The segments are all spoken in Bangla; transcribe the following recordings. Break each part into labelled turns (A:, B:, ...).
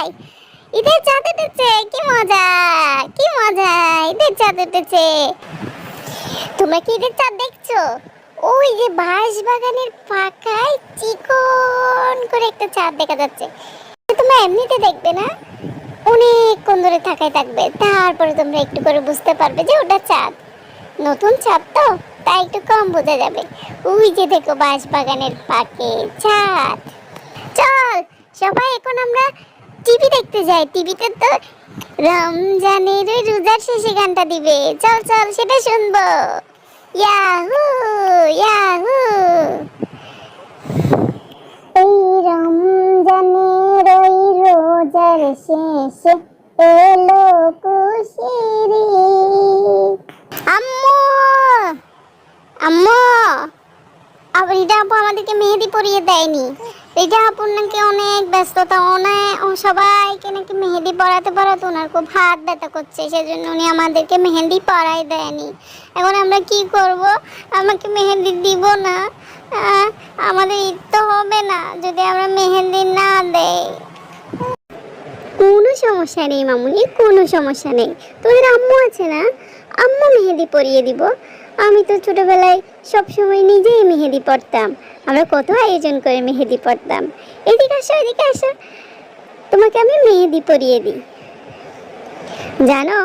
A: ভাই, ঈদের চাঁদ উঠেছে, কি মজা, কি মজা, ঈদের চাঁদ উঠেছে। তোমরা কি ঈদের চাঁদ দেখছো? ওই যে বাঁশ বাগানের ফাঁকায় চিকন করে একটা চাঁদ দেখা যাচ্ছে। তোমরা এমনিতে দেখবে না, অনেকক্ষণ ধরে তাকায় থাকবে, তারপরে তোমরা একটু করে বুঝতে পারবে যে ওটা চাঁদ। নতুন চাঁদ তো, তাই একটু কম বোঝা যাবে। ওই যে দেখো বাঁশ বাগানের ফাঁকে চাঁদ। চল সবাই এখন আমরা টিভি দেখতে যাই। টিভিতে তো রমজানের ওই রোজার শেষে গানটা দিবে। চল চল সেটা শুনবো। Yahoo Yahoo. এই রমজানের ওই রোজার শেষে এলো খুশির ঈদ। আম্মু আম্মু, আবার রিটা আপু আমাদেরকে মেহেদি পরিয়ে দেয়নি। রিটা আপুর নাকি অনেক ব্যস্ততা, সবাইকে নাকি মেহেদি পরাতে পরাতে ওনার খুব হাত ব্যথা করছে, সেজন্য উনি আমাদেরকে মেহেদি পরাই দেয়নি। এখন আমরা কি করব? আমাকে মেহেদি দিব না, আমাদের ঈদ তো হবে না যদি আমরা মেহেদি না দেই। কোনো সমস্যা নেই মামুনি, কোনো সমস্যা নেই। তোদের আম্মু আছে না, আম্মু মেহেদি পরিয়ে দিব। আমি তো ছোটবেলায় সবসময় নিজেই মেহেদি পরতাম। আমরা কত আয়োজন করে মেহেদি পরতাম। এদিকে আসো, এদিকে আসো, তোমাকে আমি মেহেদি পরিয়ে দিই। জানো,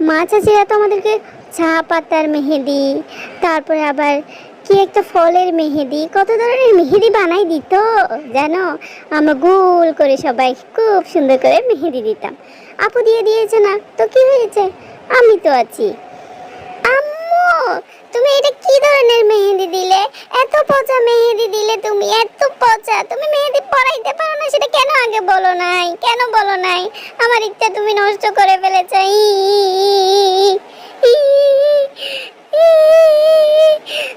A: মা চাচিরা তো আমাদেরকে চা পাতার মেহেদি, তারপরে আবার কি একটা ফলের মেহেদি, কত ধরনের মেহেদি বানাই দিত জানো। আমরা গোল করে সবাই খুব সুন্দর করে মেহেদি দিতাম। আপু দিয়ে দিয়েছে না তো কি হয়েছে, আমি তো আছি। আম্মু, তুমি এটা কি ধরনের মেহেদি দিলে? এত পচা মেহেদি দিলে তুমি, এত পচা। তুমি মেহেদি পরাইতে পারো না, সেটা কেন আগে বলো নাই? কেন বলো নাই? আমার ইচ্ছা তুমি নষ্ট করে ফেলেছ।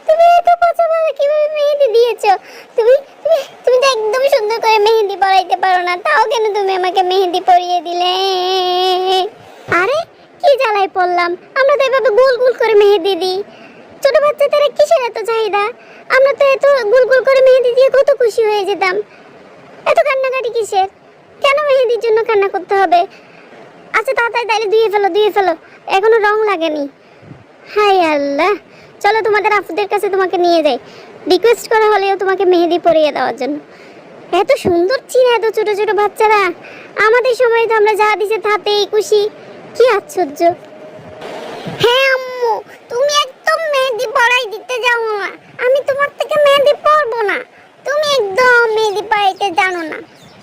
A: তুমি এত পচা ভাবে কিভাবে মেহেদি দিয়েছো? তুমি তুমি তুমি তো একদম সুন্দর করে মেহেদি পরাইতে পারো না, তাও কেন তুমি আমাকে মেহেদি পরিয়ে দিলে? আরে কি জ্বালায় পড়লাম, আমরা তো এভাবে গোল গোল করে মেহেদি দিই। ছোট বাচ্চাদের কিসের এত চাহিদা? আমরা তো এত গোল গোল করে মেহেদি দিয়ে কত খুশি হয়ে যেতাম। এত কান্নাকাটি কিসের? কেন মেহেদির জন্য কান্না করতে হবে? আচ্ছা তাড়াতাড়ি তাইলে ধুয়ে ফেলো, ধুয়ে ফেলো, এখনো রং লাগেনি। হাই আল্লাহ, চলো তোমাদের আপুদের কাছে তোমাকে নিয়ে যাই, রিকোয়েস্ট করা হলেও তোমাকে মেহেদি পরিয়ে দেওয়ার জন্য। এত সুন্দর চিনা এত ছোট ছোট বাচ্চারা। আমাদের সময় তো আমরা যা দিছে তাতেই খুশি। কি আশ্চর্য। হ্যাঁ আম্মু, তুমি একদম মেহেদি পরাই দিতে যাও না, আমি তোমার থেকে মেহেদি পরবো না। তুমি একদম মেহেদি পরাইতে জানো না।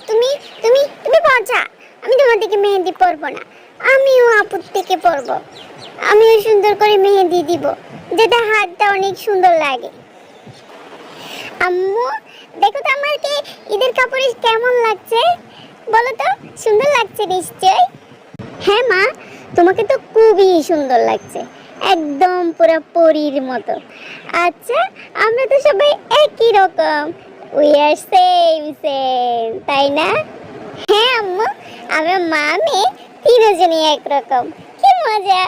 A: তুমি তুমি তুমি পচা, আমি তোমার থেকে মেহেদি পরবো না। আমিও আপুর থেকে পরবো, আমিও সুন্দর করে মেহেদি দিব, যেটা হাতটা অনেক সুন্দর লাগে। আম্মু দেখো তো আমাকে ঈদের কাপড়ে কেমন লাগছে, বলো তো? সুন্দর লাগছে নিশ্চয়। হ্যাঁ মা, তোমাকে তো খুবই সুন্দর লাগছে, একদম পুরো পরীর মতো। আচ্ছা, আমরা তো সবাই একই রকম, উই আর সেম সেম, তাই না? হ্যাঁ আম্মু, আমরা মা মেয়ে তিনজনই একরকম, কি মজা।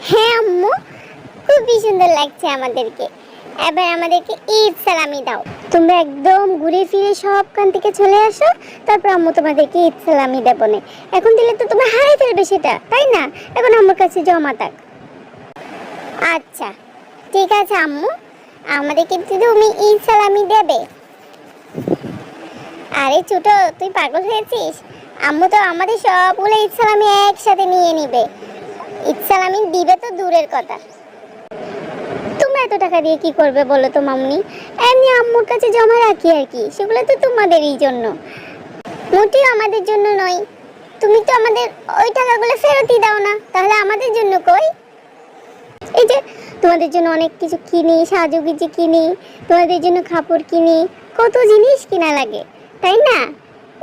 A: হ্যাঁ আম্মু, খুবই সুন্দর লাগছে আমাদেরকে। এবার আমাদেরকে ঈদ সালামি দাও। তোমরা একদম ঘুরে ফিরে সবখান থেকে চলে আসো, তারপর আম্মু তোমাদেরকে ঈদ সালামি দেবো না। এখন দিলে তো তোমরা হারিয়ে ফেলবে সেটা, তাই না? এখন আম্মুর কাছে জমা থাক। আচ্ছা ঠিক আছে আম্মু, আমাদেরকে তুমি ঈদ সালামি দেবে। আরে ছোট, তুই পাগল হয়েছিস? আম্মু তো আমাদের সবগুলো ঈদ সালামি একসাথে নিয়ে নিবে। ঈদ সালামি দিবে তো দূরের কথা, তোমরা এত টাকা দিয়ে কি করবে বলো তো মামুনি? এমনি আম্মুর কাছে জমা রাখি আর কি, সেগুলো তো তোমাদেরই জন্য, মোটেও আমাদের জন্য নয়। তুমি তো আমাদের ওই টাকাগুলো ফেরতই দাও না, তাহলে আমাদের জন্য কই? এই যে তোমাদের জন্য অনেক কিছু কিনি, সাজুগুজি কিনি, তোমাদের জন্য কাপড় কিনি, কত জিনিস কিনা লাগে, তাই না?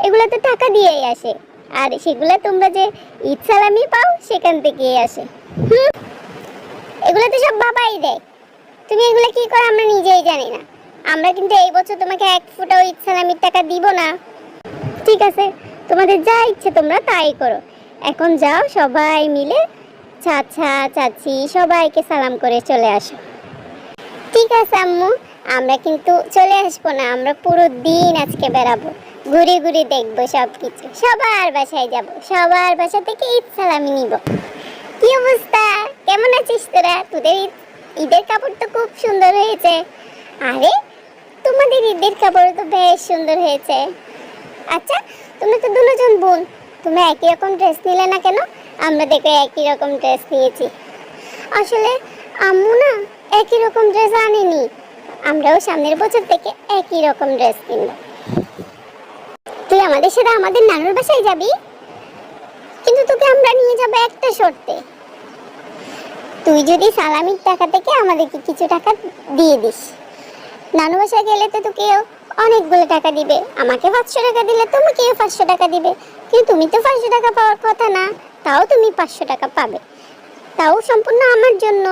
A: এগুলো তো টাকা দিয়েই আসে, আর সেগুলো তোমরা যে ঈদ সালামি পাও সেখান থেকেই আসে। এগুলো তো সব বাবাই দেয়, তুমি এগুলো কি করো আমরা নিজেই জানি না। আমরা কিন্তু এই বছর তোমাকে এক ফোঁটাও ঈদ সালামির টাকা দিব না। ঠিক আছে, তোমাদের যা ইচ্ছে তোমরা তাই করো। এখন যাও সবাই মিলে চাচা চাচি সবাইকে সালাম করে চলে আসো। ঠিক আছে আম্মু, আমরা কিন্তু চলে আসবো না, আমরা পুরো দিন আজকে বেড়াবো। ঘুরে ঘুরে দেখবো সবকিছু, সবার বাসায় যাব, সবার বাসা থেকে ঈদ সালামি নিব। কি অবস্থা, কেমন আছিস তোরা? তোদের ঈদের কাপড় তো খুব সুন্দর হয়েছে। আরে তোমাদের ঈদের কাপড় তো বেশ সুন্দর হয়েছে। আচ্ছা তোমরা তো দুজন বোন, তোমরা একই রকম ড্রেস নিলে না কেন? আমরা দেখে একই রকম ড্রেস নিয়েছি। আসলে আম্মু না একই রকম ড্রেস আনেনি, আমরাও সামনের বছর থেকে একই রকম ড্রেস কিনবো। তুই আমাদের সাথে আমাদের নানুর বাসায় যাবি, কিন্তু তোকে আমরা নিয়ে যাবো একটা শর্তে। তুই যদি সালামির টাকা থেকে আমাদেরকে কিছু টাকা দিয়ে দিস। নানু বাসায় গেলে তো তোকেও অনেকগুলো টাকা দিবে, আমাকে 500 টাকা দিলে তোমাকেও 500 টাকা দিবে, কিন্তু তুমি তো 500 টাকা পাওয়ার কথা না, তাও তুমি 500 টাকা পাবে, তাও সম্পূর্ণ আমার জন্য।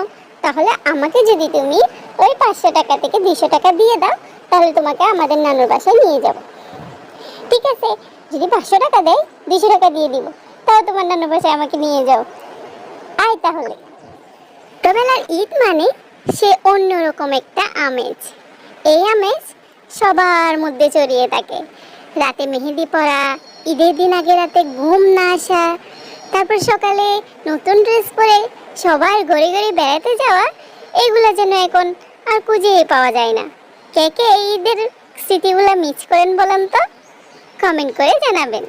A: তাহলে আমাকে যদি তুমি ওই 500 টাকা থেকে 200 টাকা দিয়ে দাও, তাহলে তোমাকে আমাদের নানুর বাসায় নিয়ে যাব। ঠিক আছে, যদি 500 টাকা দেয় 200 টাকা দিয়ে দিব, তাও তোমার নানুর বাসায় আমাকে নিয়ে যাও। আয় তাহলে। ছোটবেলার ঈদ মানে সে অন্যরকম একটা আমেজ। এই আমেজ সবার মধ্যে ছড়িয়ে থাকে। রাতে মেহেদি পরা, ঈদের দিন আগে রাতে ঘুম না আসা, তারপর সকালে নতুন ড্রেস পরে সবার ঘরে ঘরে বেড়াতে যাওয়া, এগুলো যেন এখন আর খুঁজেই পাওয়া যায় না। কে কে এই ঈদের স্মৃতিগুলো মিস করেন বলেন তো? কমেন্ট করে জানাবেন।